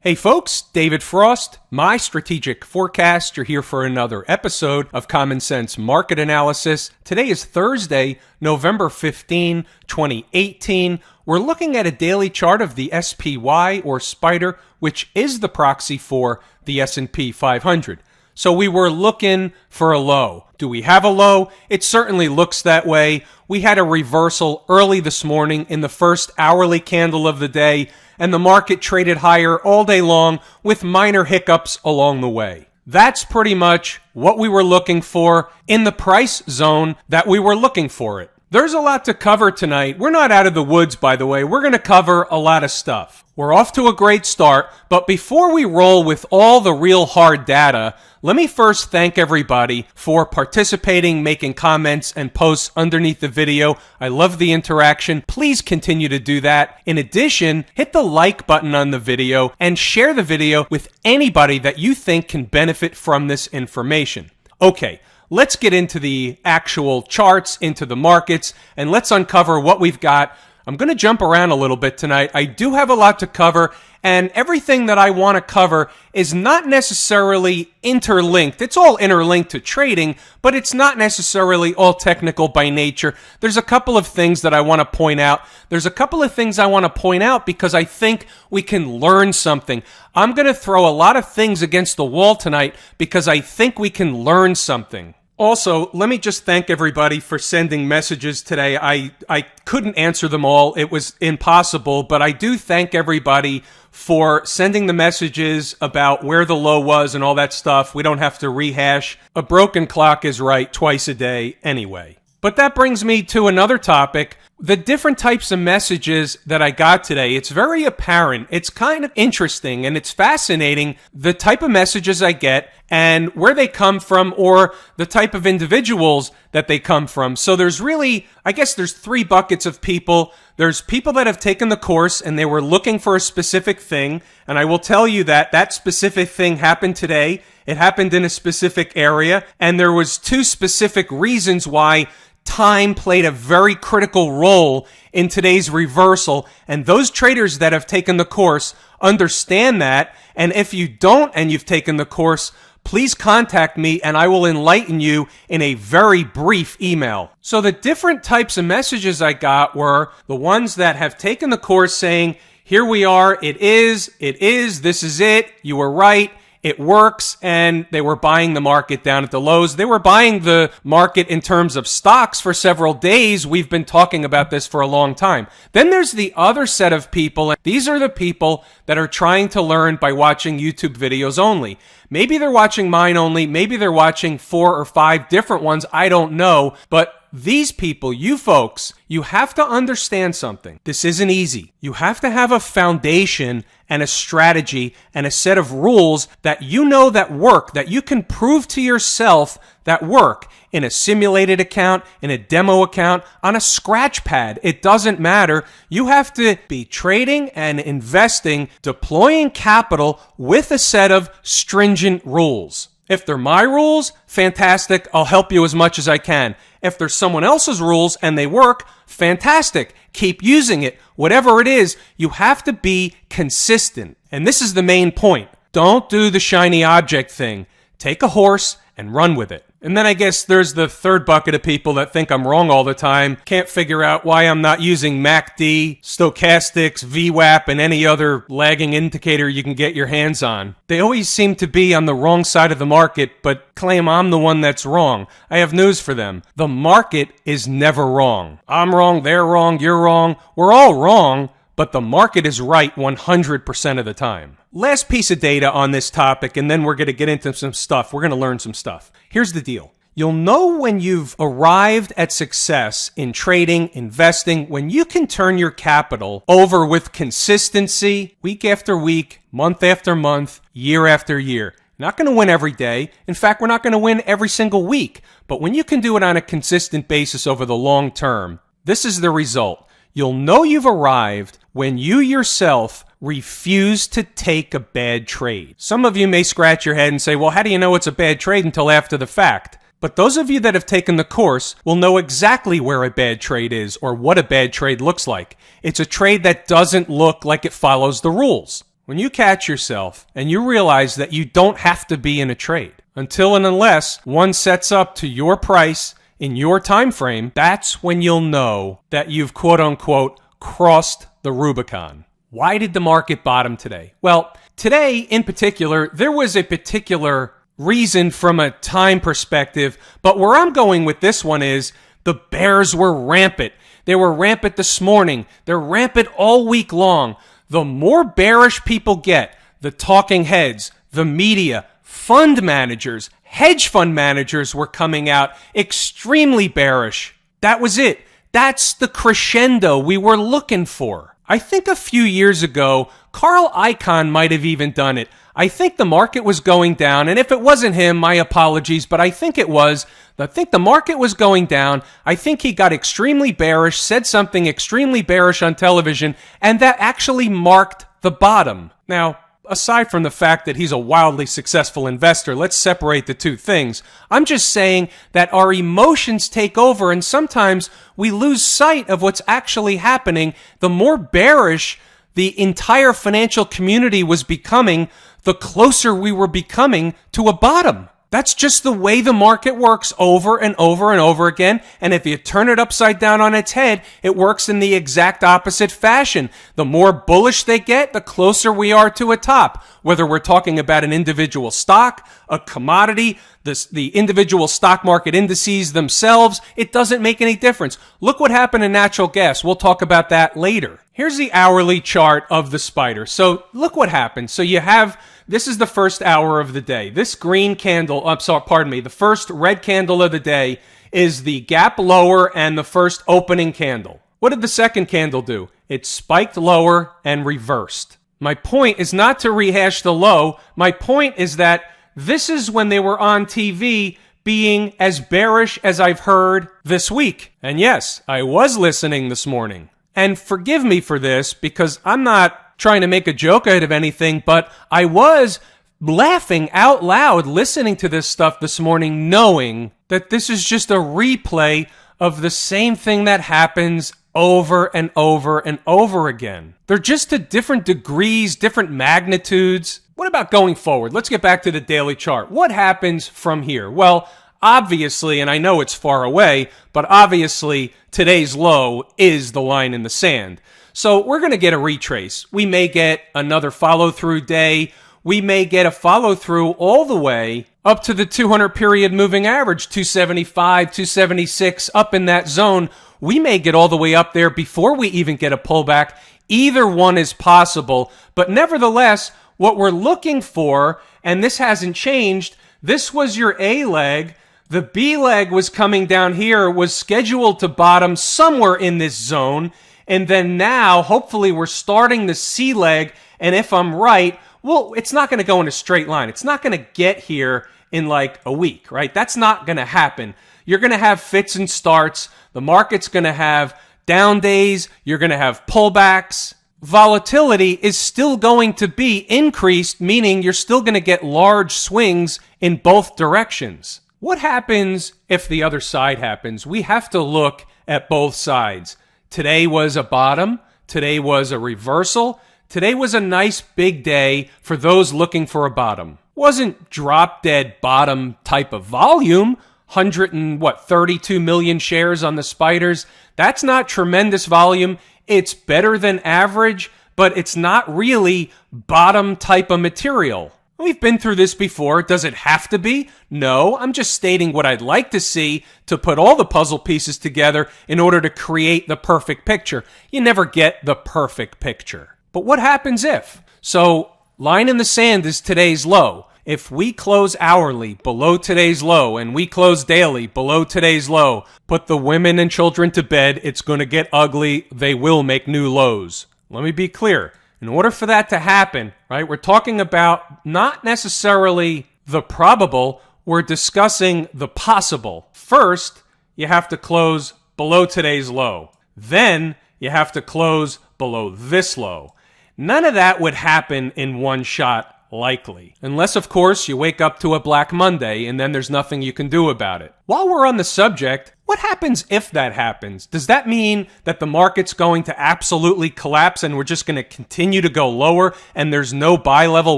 Hey folks, David Frost, my strategic forecast. You're here for another episode of Common Sense Market Analysis. Today is Thursday, November 15, 2018. We're looking at a daily chart of the SPY or Spider, which is the proxy for the S&P 500. So we were looking for a low. Do we have a low? It certainly looks that way. We had a reversal early this morning in the first hourly candle of the day, and the market traded higher all day long with minor hiccups along the way. That's pretty much what we were looking for in the price zone that we were looking for it. There's a lot to cover tonight. We're not out of the woods, by the way. We're going to cover a lot of stuff. We're off to a great start, but before we roll with all the real hard data, let me first thank everybody for participating, making comments and posts underneath the video. I love the interaction. Please continue to do that. In addition, hit the like button on the video and share the video with anybody that you think can benefit from this information. Okay. Let's get into the actual charts, into the markets, and let's uncover what we've got. I'm going to jump around a little bit tonight. I do have a lot to cover, and everything that I want to cover is not necessarily interlinked. It's all interlinked to trading, but it's not necessarily all technical by nature. There's a couple of things that I want to point out. There's a couple of things I want to point out because I think we can learn something. I'm going to throw a lot of things against the wall tonight because I think we can learn something. Also, let me just thank everybody for sending messages today. I couldn't answer them all. It was impossible, but I do thank everybody for sending the messages about where the low was and all that stuff. We don't have to rehash. A broken clock is right twice a day anyway. But that brings me to another topic. The different types of messages that I got today, it's very apparent. It's kind of interesting and it's fascinating the type of messages I get and where they come from or the type of individuals that they come from. So there's really, I guess there's three buckets of people. There's people that have taken the course and they were looking for a specific thing. And I will tell you that that specific thing happened today. It happened in a specific area. And there was two specific reasons why time played a very critical role in today's reversal, and those traders that have taken the course understand that. And if you don't and you've taken the course, please contact me and I will enlighten you in a very brief email. So the different types of messages I got were the ones that have taken the course saying, here we are, it is, this is it, you were right, it works, and they were buying the market down at the lows. They were buying the market in terms of stocks for several days. We've been talking about this for a long time. Then there's the other set of people, and these are the people that are trying to learn by watching YouTube videos only. Maybe they're watching mine only. Maybe they're watching 4 or 5 different ones. I don't know, but these people, you folks, you have to understand something. This isn't easy. You have to have a foundation and a strategy and a set of rules that you know that work, that you can prove to yourself that work in a simulated account, in a demo account, on a scratch pad. It doesn't matter. You have to be trading and investing, deploying capital with a set of stringent rules. If they're my rules, fantastic. I'll help you as much as I can. If there's someone else's rules and they work, fantastic. Keep using it. Whatever it is, you have to be consistent. And this is the main point. Don't do the shiny object thing. Take a horse and run with it. And then I guess there's the third bucket of people that think I'm wrong all the time. Can't figure out why I'm not using MACD, stochastics, VWAP, and any other lagging indicator you can get your hands on. They always seem to be on the wrong side of the market, but claim I'm the one that's wrong. I have news for them. The market is never wrong. I'm wrong, they're wrong, you're wrong. We're all wrong, but the market is right 100% of the time. Last piece of data on this topic, and then we're going to get into some stuff. We're going to learn some stuff. Here's the deal. You'll know when you've arrived at success in trading, investing, when you can turn your capital over with consistency, week after week, month after month, year after year. Not going to win every day. In fact, we're not going to win every single week. But when you can do it on a consistent basis over the long term, this is the result. You'll know you've arrived when you yourself refuse to take a bad trade. Some of you may scratch your head and say, well, how do you know it's a bad trade until after the fact? But those of you that have taken the course will know exactly where a bad trade is or what a bad trade looks like. It's a trade that doesn't look like it follows the rules. when you catch yourself and you realize that you don't have to be in a trade until and unless one sets up to your price in your time frame, that's when you'll know that you've quote unquote crossed the Rubicon. Why did the market bottom today? Well, today in particular, there was a particular reason from a time perspective, but where I'm going with this one is the bears were rampant. They were rampant this morning. They're rampant all week long. The more bearish people get, the talking heads, the media, fund managers, hedge fund managers were coming out extremely bearish. That was it. That's the crescendo we were looking for. I think a few years ago, Carl Icahn might have even done it. I think the market was going down, and if it wasn't him, my apologies, but I think it was. I think the market was going down. I think he got extremely bearish, said something extremely bearish on television, and that actually marked the bottom. Now, aside from the fact that he's a wildly successful investor, let's separate the two things. I'm just saying that our emotions take over, and sometimes we lose sight of what's actually happening. The more bearish the entire financial community was becoming, the closer we were becoming to a bottom. That's just the way the market works over and over and over again. And if you turn it upside down on its head, it works in the exact opposite fashion. The more bullish they get, the closer we are to a top. Whether we're talking about an individual stock, a commodity, the individual stock market indices themselves, it doesn't make any difference. Look what happened in natural gas. We'll talk about that later. Here's the hourly chart of the spider. So look what happened. So you have, this is the first hour of the day. This green candle, the first red candle of the day is the gap lower and the first opening candle. What did the second candle do? It spiked lower and reversed. My point is not to rehash the low. My point is that this is when they were on TV being as bearish as I've heard this week. And yes, I was listening this morning. And forgive me for this because I'm not trying to make a joke out of anything, but I was laughing out loud listening to this stuff this morning, knowing that this is just a replay of the same thing that happens over and over and over again. They're just to different degrees, different magnitudes. What about going forward? Let's get back to the daily chart. What happens from here? Well, obviously, and I know it's far away, but obviously today's low is the line in the sand. So we're going to get a retrace. We may get another follow-through day. We may get a follow-through all the way up to the 200-period moving average, 275, 276, up in that zone. We may get all the way up there before we even get a pullback. Either one is possible, but nevertheless, what we're looking for, and this hasn't changed, this was your A leg. The B leg was coming down here, was scheduled to bottom somewhere in this zone. And then now, hopefully, we're starting the C leg. And if I'm right, well, it's not going to go in a straight line. It's not going to get here in like a week, right? That's not going to happen. You're going to have fits and starts. The market's going to have down days. You're going to have pullbacks. Volatility is still going to be increased, meaning you're still going to get large swings in both directions. What happens if the other side happens? We have to look at both sides. Today was a bottom. Today was a reversal. Today was a nice big day for those looking for a bottom. Wasn't drop dead bottom type of volume. 32 million shares on the spiders. That's not tremendous volume. It's better than average, but it's not really bottom type of material. We've been through this before. Does it have to be? No, I'm just stating what I'd like to see to put all the puzzle pieces together in order to create the perfect picture. You never get the perfect picture. But what happens if? So, line in the sand is today's low. If we close hourly below today's low and we close daily below today's low, put the women and children to bed, it's going to get ugly. They will make new lows. Let me be clear. In order for that to happen, right, we're talking about not necessarily the probable, we're discussing the possible. First, you have to close below today's low. Then, you have to close below this low. None of that would happen in one shot likely. Unless, of course, you wake up to a Black Monday and then there's nothing you can do about it. While we're on the subject, what happens if that happens? Does that mean that the market's going to absolutely collapse and we're just going to continue to go lower and there's no buy level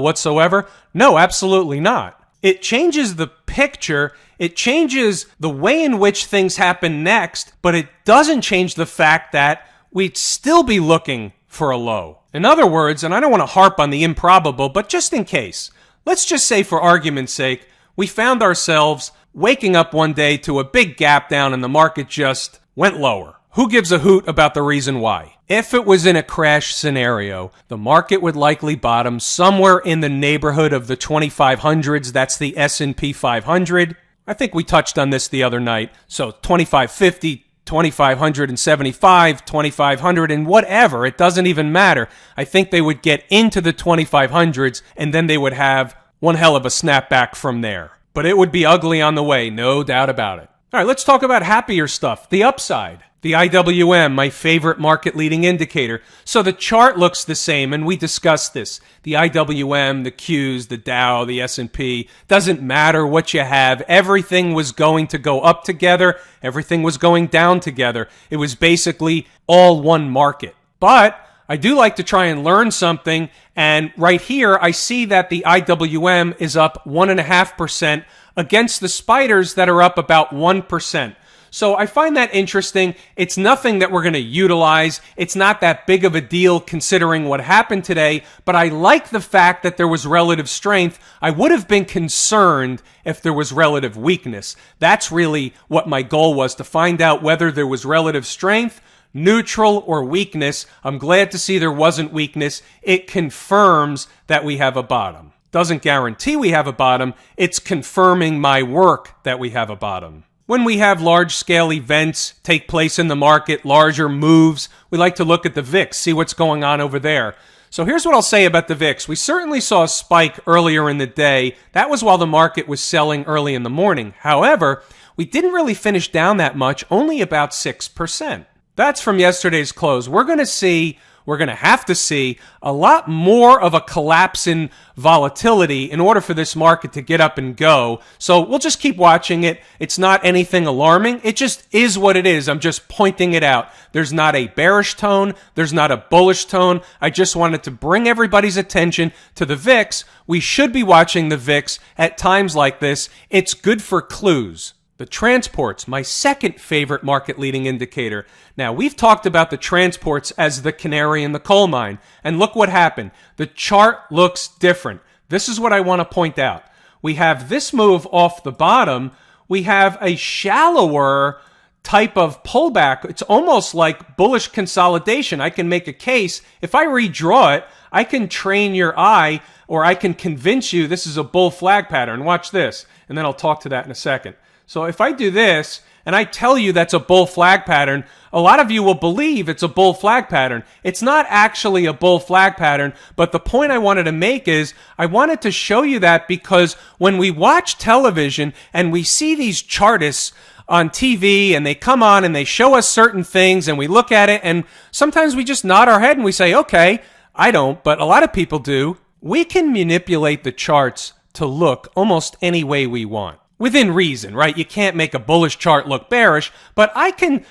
whatsoever? No, absolutely not. It changes the picture, it changes the way in which things happen next, but it doesn't change the fact that we'd still be looking for a low. In other words, and I don't want to harp on the improbable, but just in case, let's just say for argument's sake, we found ourselves waking up one day to a big gap down and the market just went lower. Who gives a hoot about the reason why? If it was in a crash scenario, the market would likely bottom somewhere in the neighborhood of the 2500s. That's the S&P 500. I think we touched on this the other night. So 2550, 2575, 2500, and whatever. It doesn't even matter. I think they would get into the 2500s and then they would have one hell of a snapback from there. But it would be ugly on the way, no doubt about it. All right, let's talk about happier stuff. The upside. The IWM, my favorite market leading indicator. So the chart looks the same, and we discussed this. The IWM, the Qs, the Dow, the S&P, doesn't matter what you have. Everything was going to go up together. Everything was going down together. It was basically all one market. But I do like to try and learn something, and right here I see that the IWM is up 1.5% against the spiders that are up about 1%. So I find that interesting. It's nothing that we're going to utilize. It's not that big of a deal considering what happened today, but I like the fact that there was relative strength. I would have been concerned if there was relative weakness. That's really what my goal was, to find out whether there was relative strength, neutral, or weakness. I'm glad to see there wasn't weakness. It confirms that we have a bottom. Doesn't guarantee we have a bottom. It's confirming my work that we have a bottom. When we have large-scale events take place in the market, larger moves, we like to look at the VIX, see what's going on over there. So here's what I'll say about the VIX. We certainly saw a spike earlier in the day. That was while the market was selling early in the morning. However, we didn't really finish down that much, only about 6%. That's from yesterday's close. We're going to have to see a lot more of a collapse in volatility in order for this market to get up and go. So we'll just keep watching it. It's not anything alarming. It just is what it is. I'm just pointing it out. There's not a bearish tone. There's not a bullish tone. I just wanted to bring everybody's attention to the VIX. We should be watching the VIX at times like this. It's good for clues. The transports, my second favorite market leading indicator. Now, we've talked about the transports as the canary in the coal mine. And look what happened. The chart looks different. This is what I want to point out. We have this move off the bottom. We have a shallower type of pullback. It's almost like bullish consolidation. I can make a case. If I redraw it, I can train your eye, or I can convince you this is a bull flag pattern. Watch this. And then I'll talk to that in a second. So if I do this, and I tell you that's a bull flag pattern, a lot of you will believe it's a bull flag pattern. It's not actually a bull flag pattern, but the point I wanted to make is I wanted to show you that because when we watch television and we see these chartists on TV and they come on and they show us certain things and we look at it and sometimes we just nod our head and we say, okay, I don't, but a lot of people do. We can manipulate the charts to look almost any way we want. Within reason, right? You can't make a bullish chart look bearish, but I can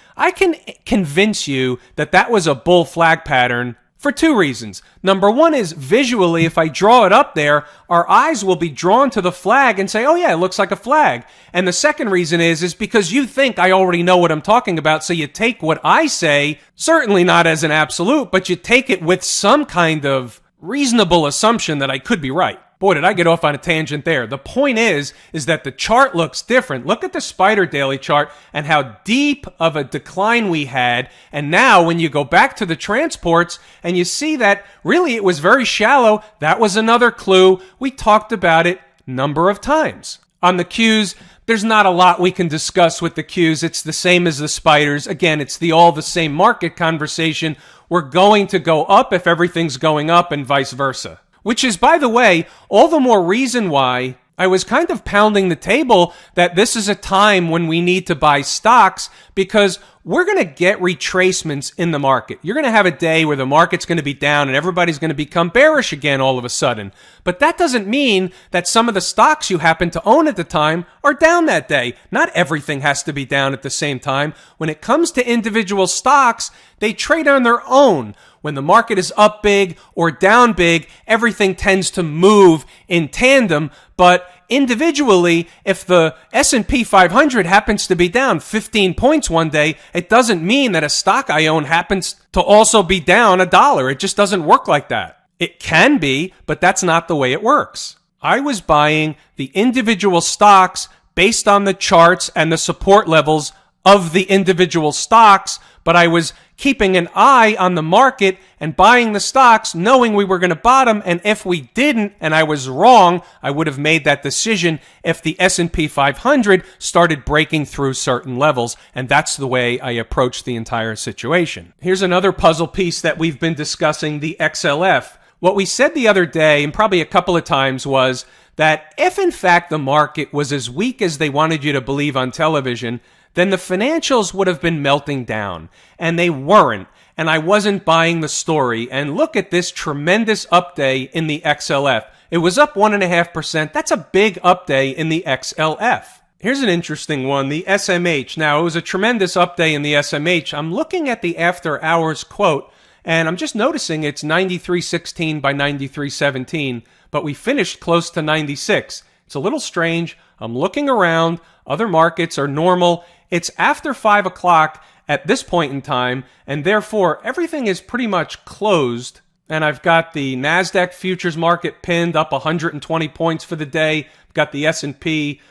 convince you that that was a bull flag pattern for two reasons. Number one is visually, if I draw it up there, our eyes will be drawn to the flag and say, oh yeah, it looks like a flag. And the second reason is because you think I already know what I'm talking about, so you take what I say, certainly not as an absolute, but you take it with some kind of reasonable assumption that I could be right. Boy, did I get off on a tangent there. The point is that the chart looks different. Look at the spider daily chart and how deep of a decline we had. And now when you go back to the transports and you see that really it was very shallow, that was another clue. We talked about it a number of times. On the Qs, there's not a lot we can discuss with the Qs. It's the same as the spiders. Again, it's the all the same market conversation. We're going to go up if everything's going up and vice versa. Which is, by the way, all the more reason why I was kind of pounding the table that this is a time when we need to buy stocks because we're going to get retracements in the market. You're going to have a day where the market's going to be down and everybody's going to become bearish again all of a sudden. But that doesn't mean that some of the stocks you happen to own at the time are down that day. Not everything has to be down at the same time. When it comes to individual stocks, they trade on their own. When the market is up big or down big, everything tends to move in tandem. But individually, if the S&P 500 happens to be down 15 points one day, it doesn't mean that a stock I own happens to also be down $1. It just doesn't work like that. It can be, but that's not the way it works. I was buying the individual stocks based on the charts and the support levels of the individual stocks, but I was keeping an eye on the market and buying the stocks knowing we were going to bottom, and if we didn't and I was wrong, I would have made that decision if the S&P 500 started breaking through certain levels, and that's the way I approached the entire situation. Here's another puzzle piece that we've been discussing, the XLF. What we said the other day, and probably a couple of times, was that if in fact the market was as weak as they wanted you to believe on television, then the financials would have been melting down. And they weren't. And I wasn't buying the story. And look at this tremendous up day in the XLF. It was up 1.5%. That's a big up day in the XLF. Here's an interesting one, the SMH. Now, it was a tremendous up day in the SMH. I'm looking at the after hours quote, and I'm just noticing it's 93.16 by 93.17, but we finished close to 96. It's a little strange. I'm looking around. Other markets are normal. It's after 5 o'clock at this point in time, and therefore everything is pretty much closed. And I've got the NASDAQ futures market pinned up 120 points for the day. I've got the S&P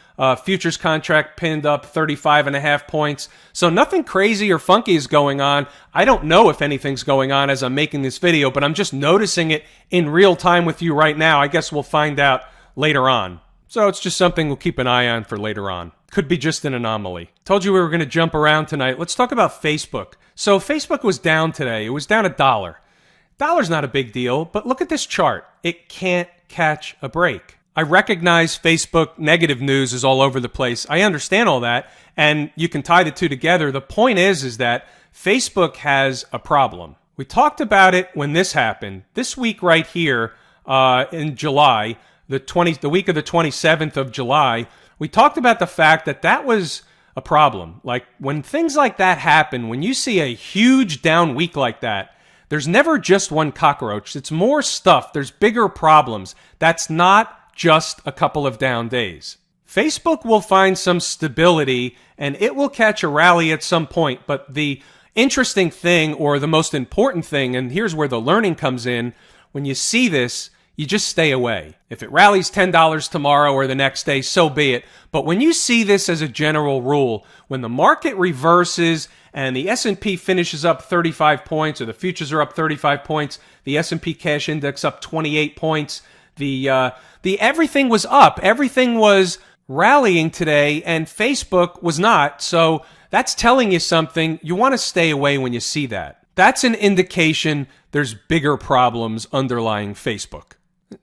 futures contract pinned up 35.5 points. So nothing crazy or funky is going on. I don't know if anything's going on as I'm making this video, but I'm just noticing it in real time with you right now. I guess we'll find out later on. So it's just something we'll keep an eye on for later on. Could be just an anomaly. Told you we were going to jump around tonight. Let's talk about Facebook. So Facebook was down today. It was down $1. Dollar's not a big deal, but look at this chart. It can't catch a break. I recognize Facebook negative news is all over the place. I understand all that, and you can tie the two together. The point is that Facebook has a problem. We talked about it when this happened. This week right here in July, the week of the 27th of July, we talked about the fact that that was a problem. Like when things like that happen, when you see a huge down week like that, there's never just one cockroach. It's more stuff. There's bigger problems. That's not just a couple of down days. Facebook will find some stability and it will catch a rally at some point. But the interesting thing, or the most important thing, and here's where the learning comes in, when you see this, you just stay away. If it rallies $10 tomorrow or the next day, so be it. But when you see this as a general rule, when the market reverses and the S&P finishes up 35 points, or the futures are up 35 points, the S&P cash index up 28 points, the everything was up. Everything was rallying today, and Facebook was not. So that's telling you something. You want to stay away when you see that. That's an indication there's bigger problems underlying Facebook.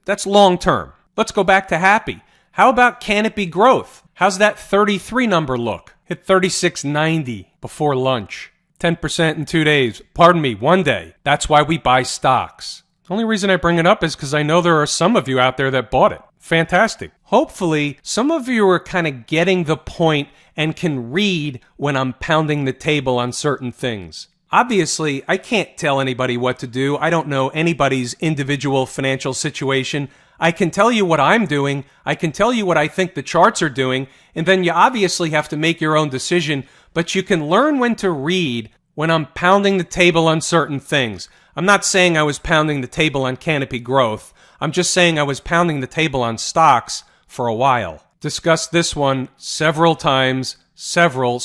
That's long term. Let's go back to Happy. How about Canopy Growth? How's that 33 number look? Hit 36.90 before lunch. 10% in 2 days. Pardon me, 1 day. That's why we buy stocks. The only reason I bring it up is because I know there are some of you out there that bought it. Fantastic. Hopefully, some of you are kind of getting the point and can read when I'm pounding the table on certain things. Obviously, I can't tell anybody what to do. I don't know anybody's individual financial situation. I can tell you what I'm doing. I can tell you what I think the charts are doing. And then you obviously have to make your own decision. But you can learn when to read when I'm pounding the table on certain things. I'm not saying I was pounding the table on Canopy Growth. I'm just saying I was pounding the table on stocks for a while. Discussed this one several times, several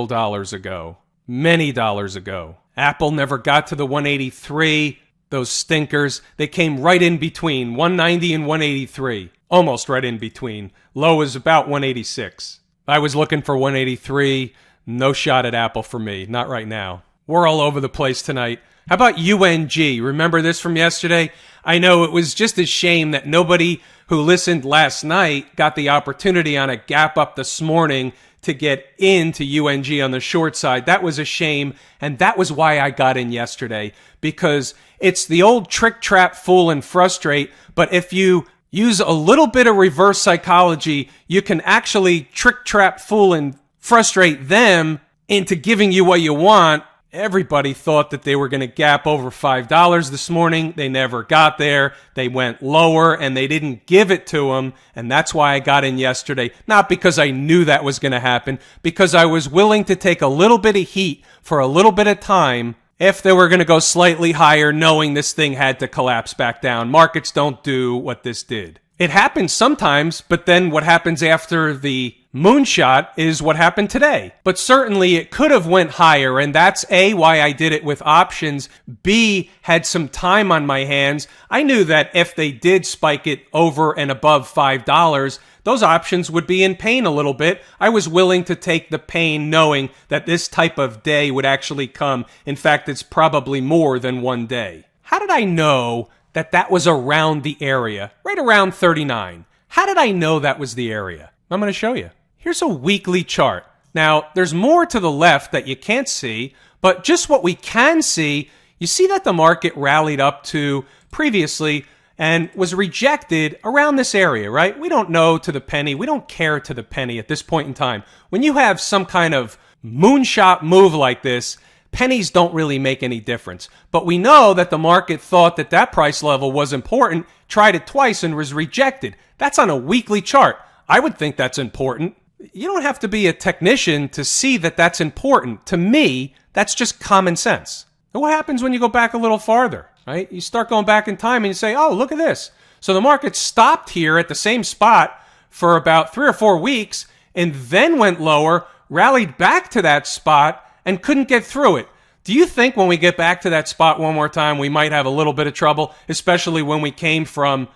dollars ago. Many dollars ago. Apple never got to the 183. Those stinkers, they came right in between 190 and 183. Almost right in between. Low is about 186. I was looking for 183. No shot at Apple for me. Not right now. We're all over the place tonight. How about UNG? Remember this from yesterday? I know it was just a shame that nobody who listened last night got the opportunity on a gap up this morning to get into UNG on the short side. That was a shame, and that was why I got in yesterday, because it's the old trick, trap, fool, and frustrate, but if you use a little bit of reverse psychology, you can actually trick, trap, fool, and frustrate them into giving you what you want. Everybody thought that they were going to gap over $5 this morning. They never got there. They went lower and they didn't give it to them. And that's why I got in yesterday. Not because I knew that was going to happen, because I was willing to take a little bit of heat for a little bit of time if they were going to go slightly higher, knowing this thing had to collapse back down. Markets don't do what this did. It happens sometimes, but then what happens after the moonshot is what happened today. But certainly it could have went higher, and that's A, why I did it with options. B, had some time on my hands. I knew that if they did spike it over and above $5, those options would be in pain a little bit. I was willing to take the pain knowing that this type of day would actually come. In fact, it's probably more than one day. How did I know that was around the area, right around 39? How did I know that was the area? I'm going to show you. Here's a weekly chart. Now, there's more to the left that you can't see, but just what we can see, you see that the market rallied up to previously and was rejected around this area, right? We don't know to the penny. We don't care to the penny at this point in time. When you have some kind of moonshot move like this, pennies don't really make any difference. But we know that the market thought that price level was important, tried it twice, and was rejected. That's on a weekly chart. I would think that's important. You don't have to be a technician to see that that's important. To me, that's just common sense. And what happens when you go back a little farther, right? You start going back in time and you say, oh, look at this. So the market stopped here at the same spot for about 3 or 4 weeks and then went lower, rallied back to that spot, and couldn't get through it. Do you think when we get back to that spot one more time, we might have a little bit of trouble, especially when we came from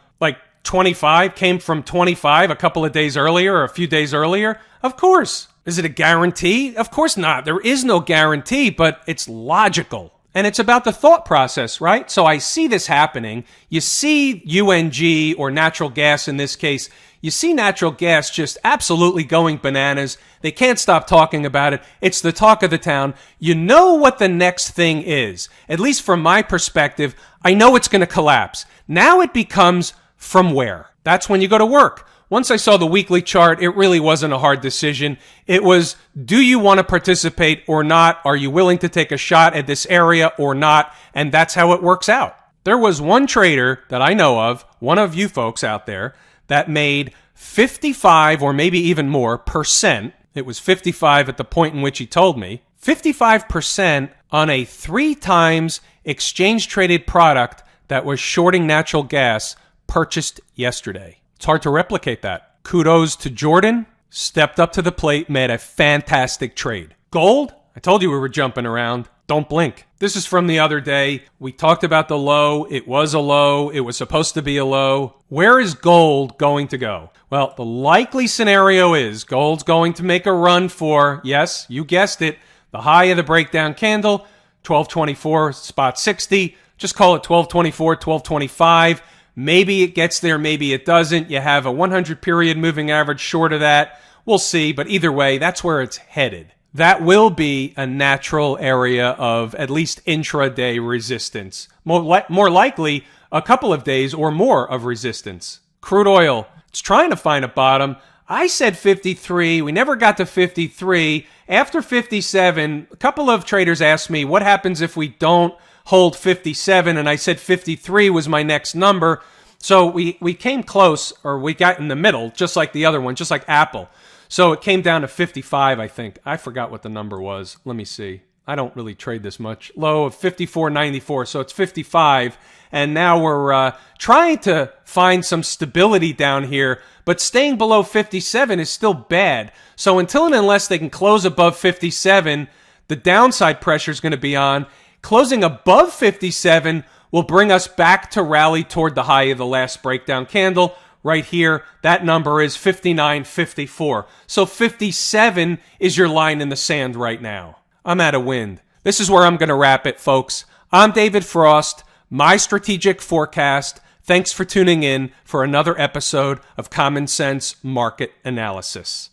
25 a couple of days earlier or a few days earlier? Of course. Is it a guarantee? Of course not. There is no guarantee, but it's logical. And it's about the thought process, right? So I see this happening. You see UNG, or natural gas in this case. You see natural gas just absolutely going bananas. They can't stop talking about it. It's the talk of the town. You know what the next thing is. At least from my perspective, I know it's going to collapse. Now it becomes from where? That's when you go to work. Once I saw the weekly chart, it really wasn't a hard decision. It was, do you want to participate or not? Are you willing to take a shot at this area or not? And that's how it works out. There was one trader that I know of, one of you folks out there, that made 55 or maybe even more percent. It was 55 at the point in which he told me. 55% on a 3 times exchange traded product that was shorting natural gas purchased yesterday. It's hard to replicate that. Kudos to Jordan. Stepped up to the plate, made a fantastic trade. Gold? I told you we were jumping around. Don't blink. This is from the other day. We talked about the low. It was a low. It was supposed to be a low. Where is gold going to go? Well, the likely scenario is gold's going to make a run for, yes, you guessed it, the high of the breakdown candle, 1224 spot 60. Just call it 1224, 1225. Maybe it gets there, maybe it doesn't. You have a 100 period moving average short of that. We'll see, but either way, that's where it's headed. That will be a natural area of at least intraday resistance. More likely, a couple of days or more of resistance. Crude oil, it's trying to find a bottom. I said 53. We never got to 53. After 57, a couple of traders asked me, what happens if we don't hold 57? And I said 53 was my next number. So we came close, or we got in the middle, just like the other one, just like Apple. So it came down to 55, I think. I forgot what the number was. Let me see. I don't really trade this much. Low of 54.94, so it's 55. And now we're trying to find some stability down here, but staying below 57 is still bad. So until and unless they can close above 57, the downside pressure is going to be on. Closing above 57 will bring us back to rally toward the high of the last breakdown candle. Right here, that number is 59.54. So 57 is your line in the sand right now. I'm out of wind. This is where I'm going to wrap it, folks. I'm David Frost, my strategic forecast. Thanks for tuning in for another episode of Common Sense Market Analysis.